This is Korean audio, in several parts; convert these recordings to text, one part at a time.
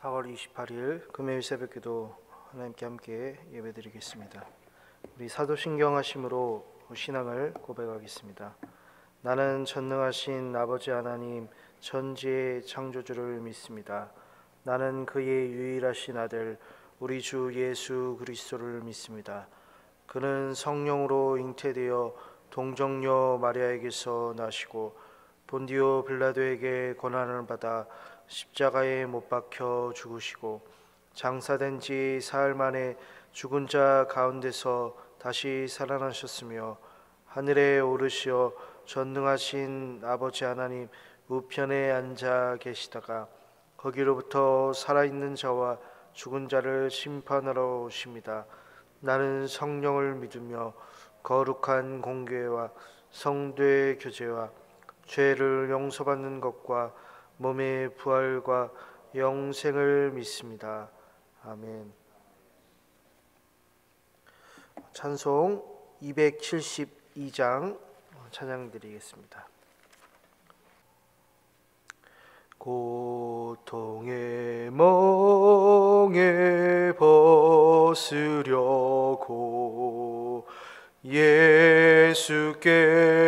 4월 28일 금요일 새벽기도 하나님께 함께 예배드리겠습니다. 우리 사도신경 하심으로 신앙을 고백하겠습니다. 나는 전능하신 아버지 하나님 천지의 창조주를 믿습니다. 나는 그의 유일하신 아들 우리 주 예수 그리스도를 믿습니다. 그는 성령으로 잉태되어 동정녀 마리아에게서 나시고 본디오 빌라도에게 고난을 받아 십자가에 못 박혀 죽으시고 장사된 지 사흘 만에 죽은 자 가운데서 다시 살아나셨으며 하늘에 오르시어 전능하신 아버지 하나님 우편에 앉아 계시다가 거기로부터 살아있는 자와 죽은 자를 심판하러 오십니다. 나는 성령을 믿으며 거룩한 공교회와 성도의 교제와 죄를 용서받는 것과 몸의 부활과 영생을 믿습니다. 아멘. 찬송 272장 찬양 드리겠습니다. 고통의 멍에 벗으려고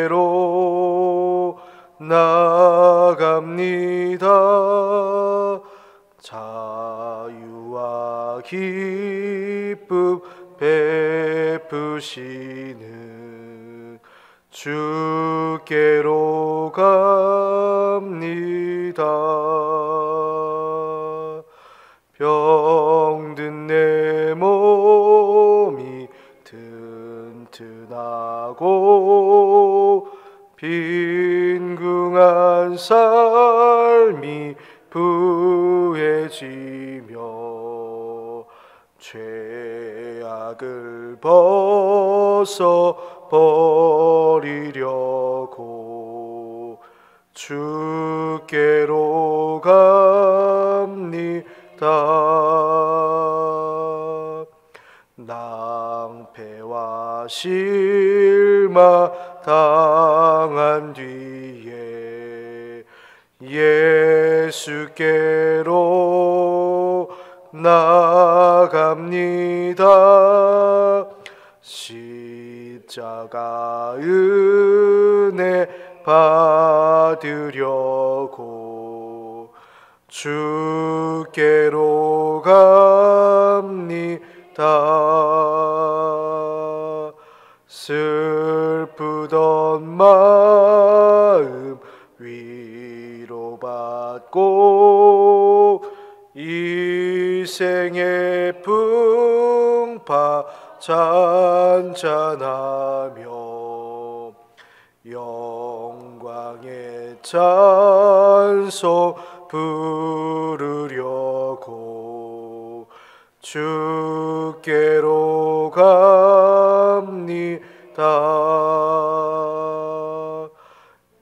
예수께로 나갑니다. 자유와 기쁨 베푸시는 주께로 갑니다. 병든 내 몸이 튼튼하고 빈궁한 삶이 부해지며 죄악을 벗어버리려고 주께로 갑니다. 낭패와 실망 당한 뒤에 예수께로 나갑니다. 십자가 은혜 받으려고 주께로 갑니다. 슬프던 마음 위로받고 이 생의 풍파 잔잔하며 영광의 찬송 부르려고 주께로 갑니다.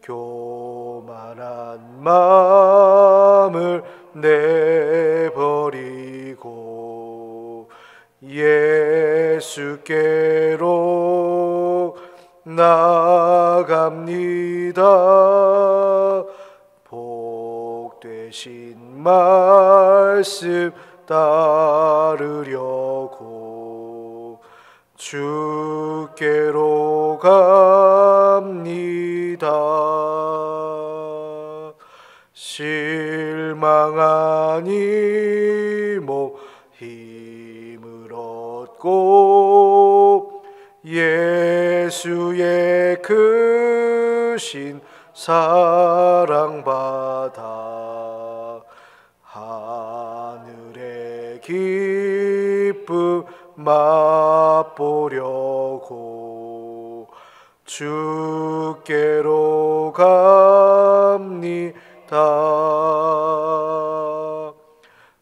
교만한 마음을 내버리고 예수께로 나갑니다. 복되신 말씀 따르려고 주께로 갑니다. 실망한 이 몸 힘을 얻고 예수의 크신 사랑받아 하늘의 기쁨 맛보려고 주께로 갑니다.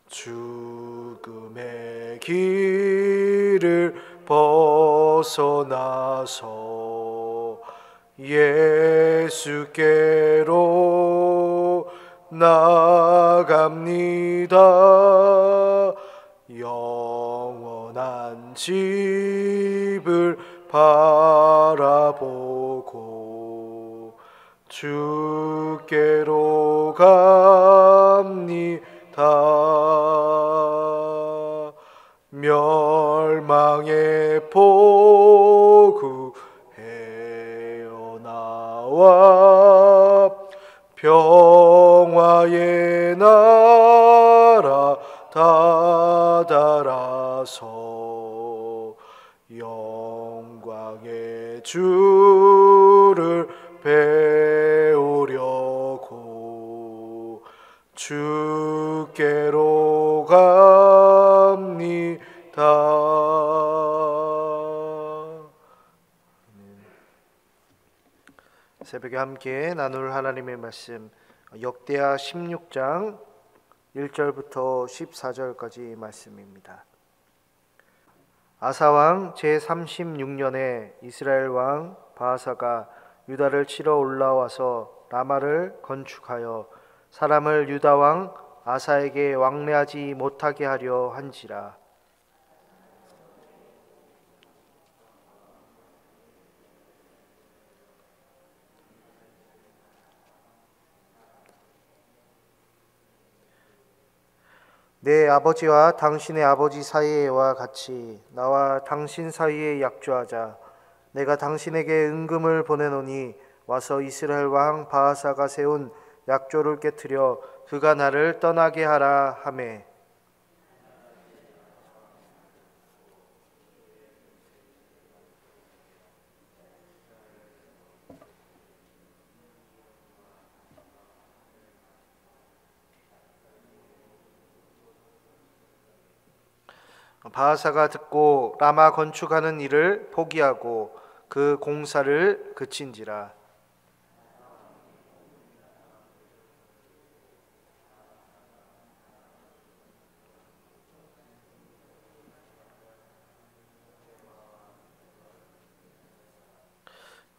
죽음의 길을 벗어나서 예수께로 나갑니다. 영원한 집을 바라보고 주께로 갑니다. 멸망의 포구 헤어나와 평화의 나라 다다라서 영광의 주를 배우려고 주께로 갑니다. 새벽에 함께 나눌 하나님의 말씀, 역대하 16장 1절부터 14절까지 말씀입니다. 아사왕 제36년에 이스라엘 왕 바하사가 유다를 치러 올라와서 라마를 건축하여 사람을 유다 왕 아사에게 왕래하지 못하게 하려 한지라. 내 아버지와 당신의 아버지 사이와 같이 나와 당신 사이에 약조하자. 내가 당신에게 은금을 보내노니 와서 이스라엘 왕 바하사가 세운 약조를 깨뜨려 그가 나를 떠나게 하라 하매. 바하사가 듣고 라마 건축하는 일을 포기하고 그 공사를 그친지라.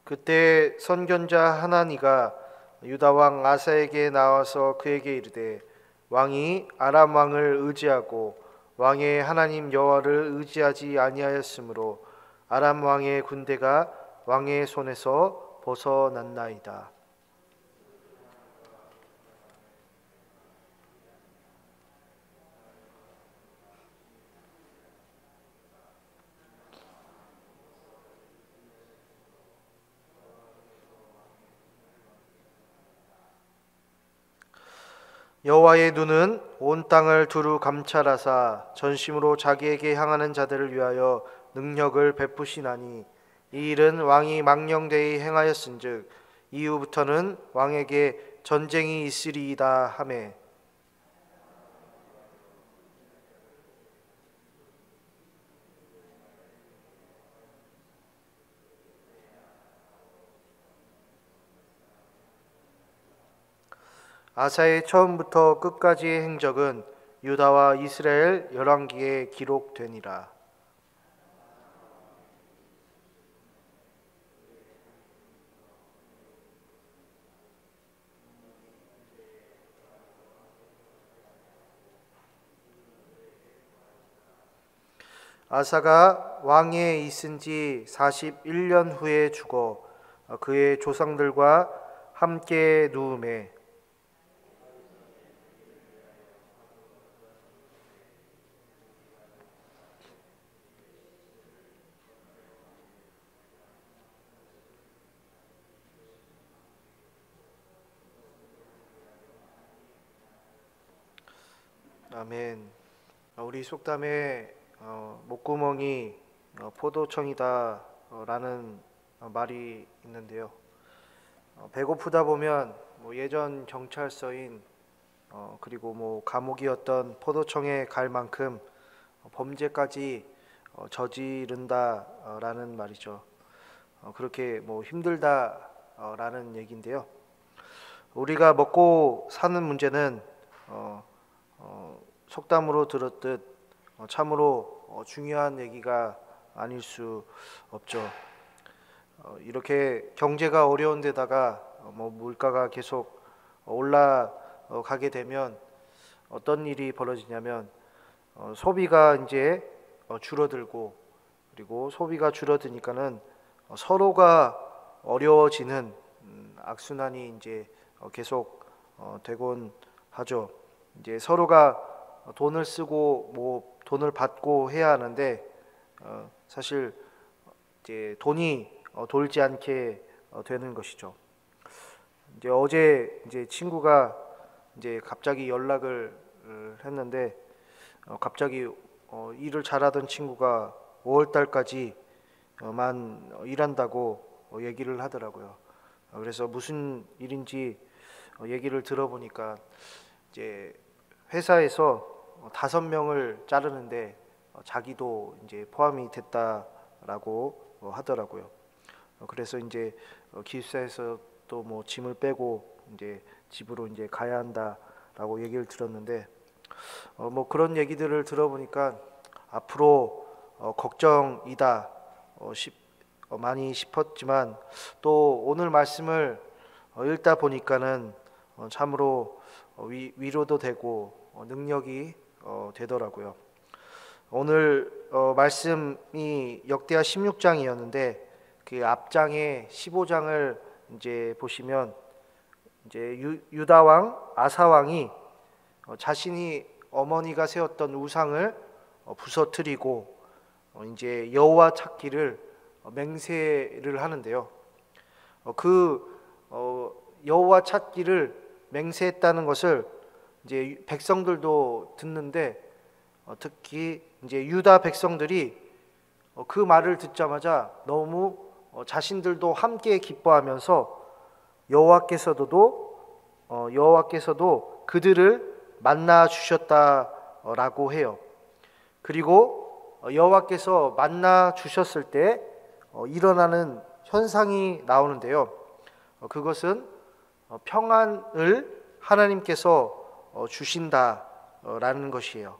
그때 선견자 하나니가 유다 왕 아사에게 나와서 그에게 이르되 왕이 아람 왕을 의지하고 왕의 하나님 여호와를 의지하지 아니하였으므로 아람 왕의 군대가 왕의 손에서 벗어났나이다. 여호와의 눈은 온 땅을 두루 감찰하사 전심으로 자기에게 향하는 자들을 위하여 능력을 베푸시나니 이 일은 왕이 망령되이 행하였은즉 이후부터는 왕에게 전쟁이 있으리이다 하매. 아사의 처음부터 끝까지의 행적은 유다와 이스라엘 열왕기에 기록되니라. 아사가 왕위에 있은 지 41년 후에 죽어 그의 조상들과 함께 누움에 아멘. 우리 속담에 목구멍이 포도청이다 라는 말이 있는데요. 배고프다 보면 예전 경찰서인 그리고 감옥이었던 포도청에 갈 만큼 범죄까지 저지른다 라는 말이죠. 그렇게 힘들다 라는 얘기인데요. 우리가 먹고 사는 문제는 속담으로 들었듯 참으로 중요한 얘기가 아닐 수 없죠. 이렇게 경제가 어려운 데다가 물가가 계속 올라가게 되면 어떤 일이 벌어지냐면 소비가 이제 줄어들고, 그리고 소비가 줄어드니까는 서로가 어려워지는 악순환이 이제 계속 되곤 하죠. 이제 서로가 돈을 쓰고 뭐 돈을 받고 해야 하는데 사실 이제 돈이 돌지 않게 되는 것이죠. 이제 어제 이제 친구가 이제 갑자기 연락을 했는데 갑자기 일을 잘하던 친구가 5월 달까지 만 일한다고 얘기를 하더라고요. 그래서 무슨 일인지 얘기를 들어보니까 이제 회사에서 5명을 자르는데 자기도 이제 포함이 됐다라고 하더라고요. 그래서 이제 기숙사에서 또 뭐 짐을 빼고 이제 집으로 이제 가야 한다라고 얘기를 들었는데 뭐 그런 얘기들을 들어보니까 앞으로 걱정이다 많이 싶었지만 또 오늘 말씀을 읽다 보니까는 참으로 위로도 되고 능력이 되더라고요. 오늘 말씀이 역대하 16장이었는데 그 앞장에 15장을 이제 보시면 이제 유다 왕 아사 왕이 자신이 어머니가 세웠던 우상을 부서뜨리고 이제 여호와 찾기를 맹세를 하는데요. 그 여호와 찾기를 맹세했다는 것을 이제 백성들도 듣는데 특히 이제 유다 백성들이 그 말을 듣자마자 너무 자신들도 함께 기뻐하면서 여호와께서도 그들을 만나 주셨다라고 해요. 그리고 여호와께서 만나 주셨을 때 일어나는 현상이 나오는데요. 그것은 평안을 하나님께서 주신다라는 것이에요.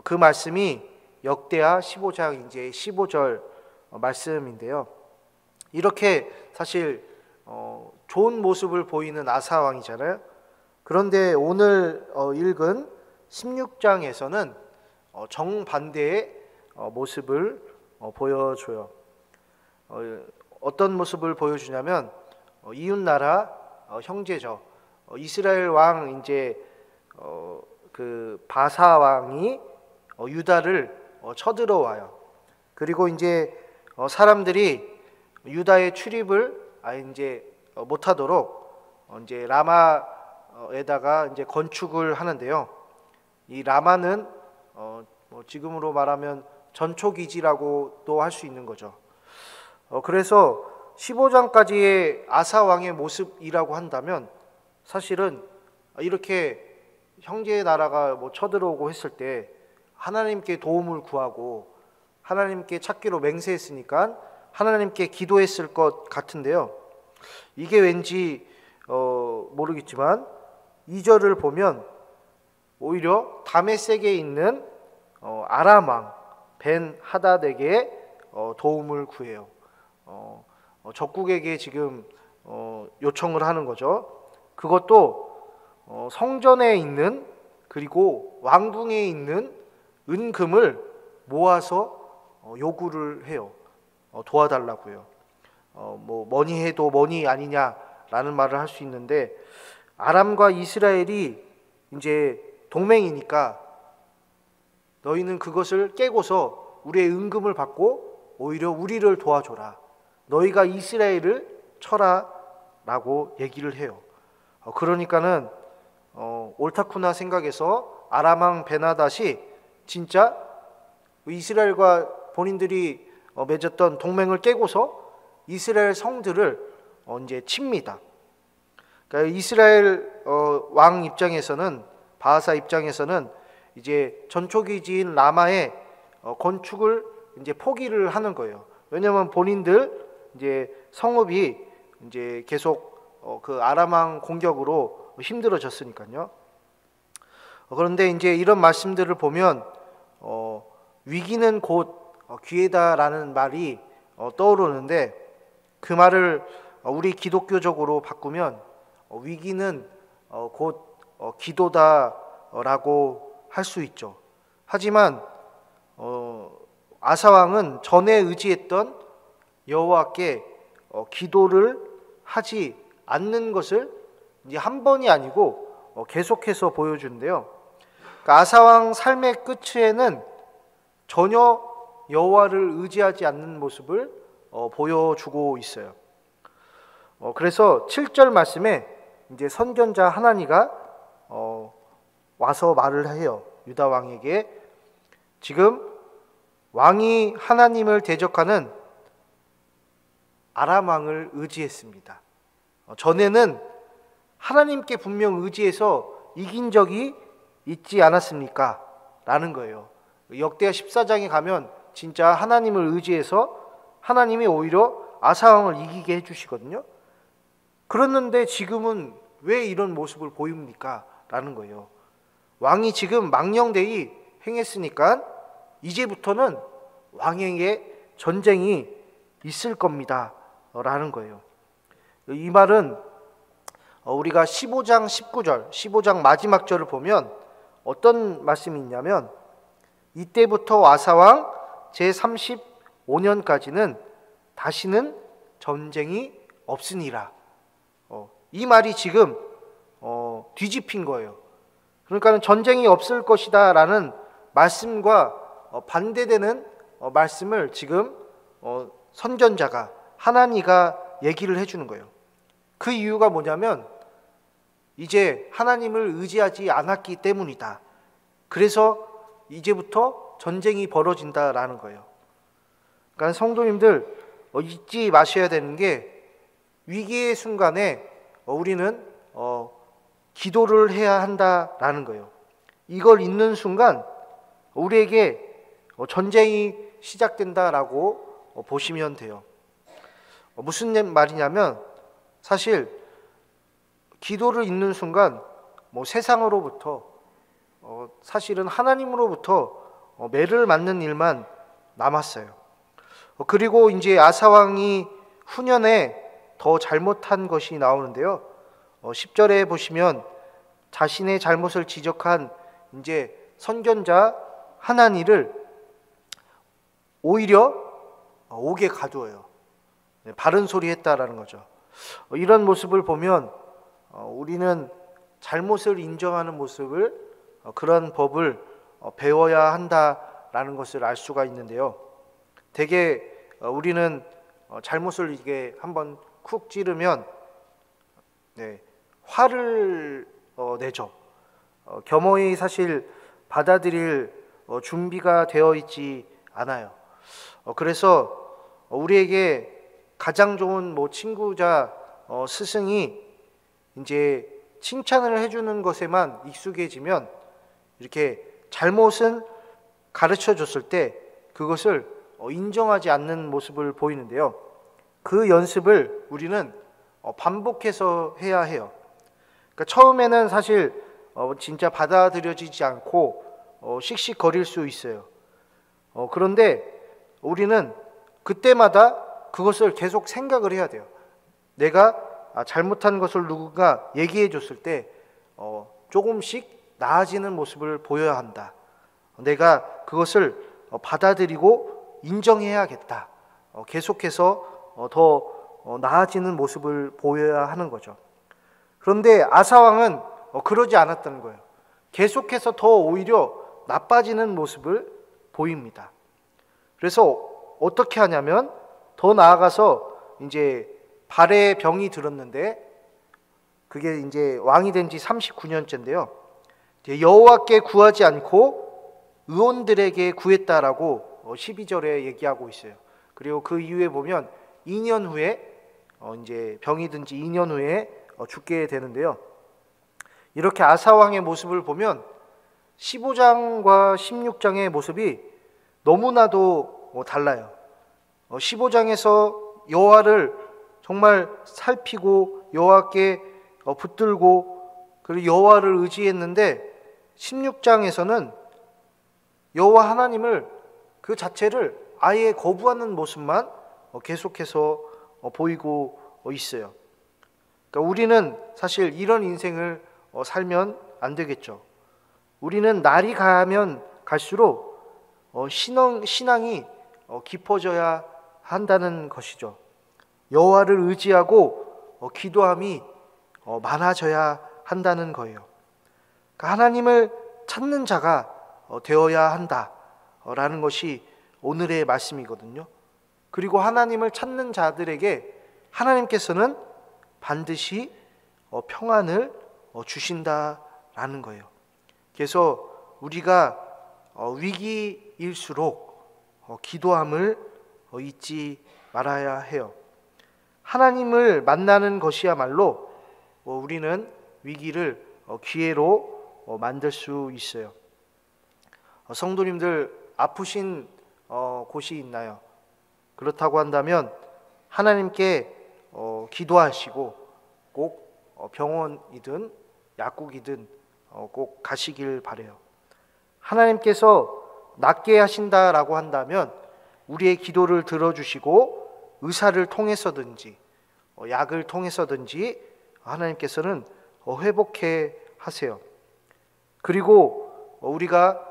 그 말씀이 역대하 15장 이제 15절 말씀인데요. 이렇게 사실 좋은 모습을 보이는 아사 왕이잖아요. 그런데 오늘 읽은 16장에서는 정반대의 모습을 보여줘요. 어떤 모습을 보여주냐면 이웃 나라 형제죠. 이스라엘 왕 이제 그 바사 왕이 유다를 쳐들어와요. 그리고 이제 사람들이 유다의 출입을 이제 못하도록 이제 라마에다가 이제 건축을 하는데요. 이 라마는 뭐 지금으로 말하면 전초기지라고도 할 수 있는 거죠. 그래서 15장까지의 아사 왕의 모습이라고 한다면 사실은 이렇게 형제의 나라가 뭐 쳐들어오고 했을 때 하나님께 도움을 구하고 하나님께 찾기로 맹세했으니까 하나님께 기도했을 것 같은데요. 이게 왠지 모르겠지만 2절을 보면 오히려 다메섹에 있는 아람 왕 벤 하닷에게 도움을 구해요. 적국에게 지금 요청을 하는 거죠. 그것도 성전에 있는 그리고 왕궁에 있는 은금을 모아서 요구를 해요. 도와달라고요. 뭐 뭐니 해도 뭐니 아니냐라는 말을 할 수 있는데 아람과 이스라엘이 이제 동맹이니까 너희는 그것을 깨고서 우리의 은금을 받고 오히려 우리를 도와줘라. 너희가 이스라엘을 쳐라라고 얘기를 해요. 그러니까는 옳다구나 생각해서 아람 왕 베나닷이 진짜 이스라엘과 본인들이 맺었던 동맹을 깨고서 이스라엘 성들을 이제 칩니다. 그러니까 이스라엘 왕 입장에서는 바하사 입장에서는 이제 전초기지인 라마의 건축을 이제 포기를 하는 거예요. 왜냐하면 본인들 이제 성읍이 이제 계속 그 아람 왕 공격으로 힘들어졌으니까요. 그런데 이제 이런 말씀들을 보면 위기는 곧 기회다라는 말이 떠오르는데 그 말을 우리 기독교적으로 바꾸면 위기는 곧 기도다라고 할 수 있죠. 하지만 아사 왕은 전에 의지했던 여호와께 기도를 하지 않는 것을 이제 한 번이 아니고 계속해서 보여주는데요. 그러니까 아사왕 삶의 끝에는 전혀 여호와를 의지하지 않는 모습을 보여주고 있어요. 그래서 7절 말씀에 이제 선견자 하나니가 와서 말을 해요. 유다 왕에게 지금 왕이 하나님을 대적하는 아람 왕을 의지했습니다. 전에는 하나님께 분명 의지해서 이긴 적이 있지 않았습니까? 라는 거예요. 역대하 14장에 가면 진짜 하나님을 의지해서 하나님이 오히려 아사왕을 이기게 해주시거든요. 그랬는데 지금은 왜 이런 모습을 보입니까? 라는 거예요. 왕이 지금 망령되이 행했으니까 이제부터는 왕에게 전쟁이 있을 겁니다. 라는 거예요. 이 말은 우리가 15장 19절, 15장 마지막 절을 보면 어떤 말씀이 있냐면 이때부터 아사왕 제35년까지는 다시는 전쟁이 없으니라. 이 말이 지금 뒤집힌 거예요. 그러니까 전쟁이 없을 것이다 라는 말씀과 반대되는 말씀을 지금 선견자가 하나니가 얘기를 해주는 거예요. 그 이유가 뭐냐면 이제 하나님을 의지하지 않았기 때문이다. 그래서 이제부터 전쟁이 벌어진다라는 거예요. 그러니까 성도님들 잊지 마셔야 되는 게 위기의 순간에 우리는 기도를 해야 한다라는 거예요. 이걸 잊는 순간 우리에게 전쟁이 시작된다라고 보시면 돼요. 무슨 말이냐면 사실 기도를 잊는 순간 세상으로부터 사실은 하나님으로부터 매를 맞는 일만 남았어요. 그리고 이제 아사왕이 후년에 더 잘못한 것이 나오는데요. 10절에 보시면 자신의 잘못을 지적한 이제 선견자 하나니를 오히려 옥에 가두어요. 바른 소리 했다라는 거죠. 이런 모습을 보면 우리는 잘못을 인정하는 모습을 그런 법을 배워야 한다라는 것을 알 수가 있는데요. 대개 우리는 잘못을 이게 한번 쿡 찌르면 화를 내죠. 겸허히 사실 받아들일 준비가 되어 있지 않아요. 그래서 우리에게 가장 좋은 친구자 스승이 이제 칭찬을 해주는 것에만 익숙해지면 이렇게 잘못은 가르쳐 줬을 때 그것을 인정하지 않는 모습을 보이는데요. 그 연습을 우리는 반복해서 해야 해요. 그러니까 처음에는 사실 진짜 받아들여지지 않고 씩씩거릴 수 있어요. 그런데 우리는 그때마다 그것을 계속 생각을 해야 돼요. 내가 잘못한 것을 누군가 얘기해 줬을 때 조금씩 나아지는 모습을 보여야 한다. 내가 그것을 받아들이고 인정해야겠다. 계속해서 더 나아지는 모습을 보여야 하는 거죠. 그런데 아사왕은 그러지 않았다는 거예요. 계속해서 더 오히려 나빠지는 모습을 보입니다. 그래서 어떻게 하냐면 더 나아가서 이제 발에 병이 들었는데 그게 이제 왕이 된 지 39년째인데요. 여호와께 구하지 않고 의원들에게 구했다라고 12절에 얘기하고 있어요. 그리고 그 이후에 보면 2년 후에 이제 병이 든 지 2년 후에 죽게 되는데요. 이렇게 아사왕의 모습을 보면 15장과 16장의 모습이 너무나도 달라요. 15장에서 여호와를 정말 살피고 여호와께 붙들고 그리고 여호와를 의지했는데 16장에서는 여호와 하나님을 그 자체를 아예 거부하는 모습만 계속해서 보이고 있어요. 그러니까 우리는 사실 이런 인생을 살면 안 되겠죠. 우리는 날이 가면 갈수록 신앙이 깊어져야 한다는 것이죠. 여호와를 의지하고 기도함이 많아져야 한다는 거예요. 그러니까 하나님을 찾는 자가 되어야 한다라는 것이 오늘의 말씀이거든요. 그리고 하나님을 찾는 자들에게 하나님께서는 반드시 평안을 주신다라는 거예요. 그래서 우리가 위기일수록 기도함을 잊지 말아야 해요. 하나님을 만나는 것이야말로 우리는 위기를 기회로 만들 수 있어요. 성도님들 아프신 곳이 있나요? 그렇다고 한다면 하나님께 기도하시고 꼭 병원이든 약국이든 꼭 가시길 바라요. 하나님께서 낫게 하신다라고 한다면 우리의 기도를 들어주시고 의사를 통해서든지 약을 통해서든지 하나님께서는 회복해 하세요. 그리고 우리가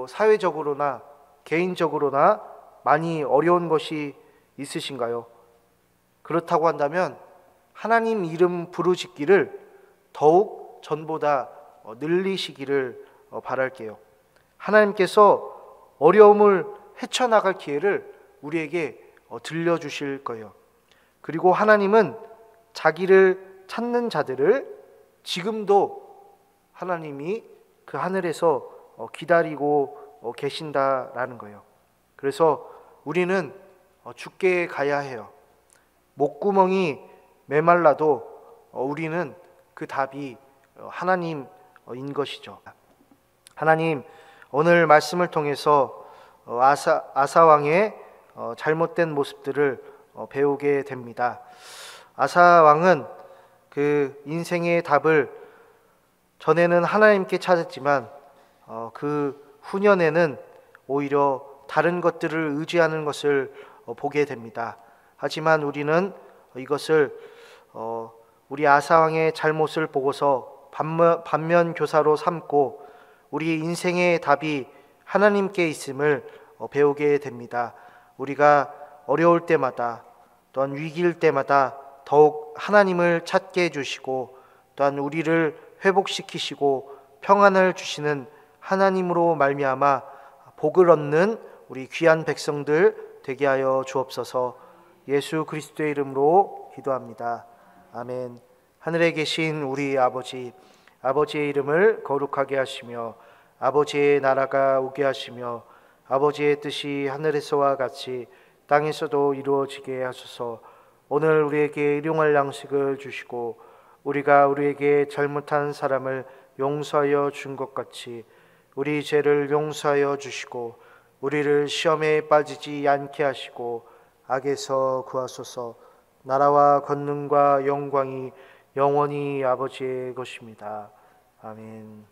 사회적으로나 개인적으로나 많이 어려운 것이 있으신가요? 그렇다고 한다면 하나님 이름 부르짖기를 더욱 전보다 늘리시기를 바랄게요. 하나님께서 어려움을 헤쳐나갈 기회를 우리에게 들려주실 거예요. 그리고 하나님은 자기를 찾는 자들을 지금도 하나님이 그 하늘에서 기다리고 계신다라는 거예요. 그래서 우리는 주께 가야 해요. 목구멍이 메말라도 우리는 그 답이 하나님인 것이죠. 하나님, 오늘 말씀을 통해서 아사 왕의 잘못된 모습들을 배우게 됩니다. 아사 왕은 그 인생의 답을 전에는 하나님께 찾았지만 그 후년에는 오히려 다른 것들을 의지하는 것을 보게 됩니다. 하지만 우리는 이것을 우리 아사 왕의 잘못을 보고서 반면 교사로 삼고 우리 인생의 답이 하나님께 있음을 배우게 됩니다. 우리가 어려울 때마다 또한 위기일 때마다 더욱 하나님을 찾게 해주시고 또한 우리를 회복시키시고 평안을 주시는 하나님으로 말미암아 복을 얻는 우리 귀한 백성들 되게 하여 주옵소서. 예수 그리스도의 이름으로 기도합니다. 아멘. 하늘에 계신 우리 아버지, 아버지의 이름을 거룩하게 하시며 아버지의 나라가 오게 하시며 아버지의 뜻이 하늘에서와 같이 땅에서도 이루어지게 하소서. 오늘 우리에게 일용할 양식을 주시고 우리가 우리에게 잘못한 사람을 용서하여 준 것 같이 우리 죄를 용서하여 주시고 우리를 시험에 빠지지 않게 하시고 악에서 구하소서. 나라와 권능과 영광이 영원히 아버지의 것입니다. 아멘.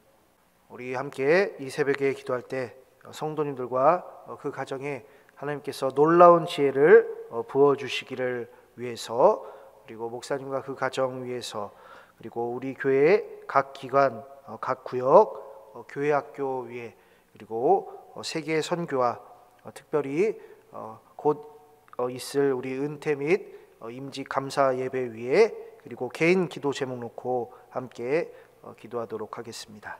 우리 함께 이 새벽에 기도할 때 성도님들과 그 가정에 하나님께서 놀라운 지혜를 부어주시기를 위해서, 그리고 목사님과 그 가정 위해서, 그리고 우리 교회 각 기관, 각 구역, 교회 학교 위에, 그리고 세계 선교와 특별히 곧 있을 우리 은퇴 및 임직 감사 예배 위에, 그리고 개인 기도 제목 놓고 함께 기도하도록 하겠습니다.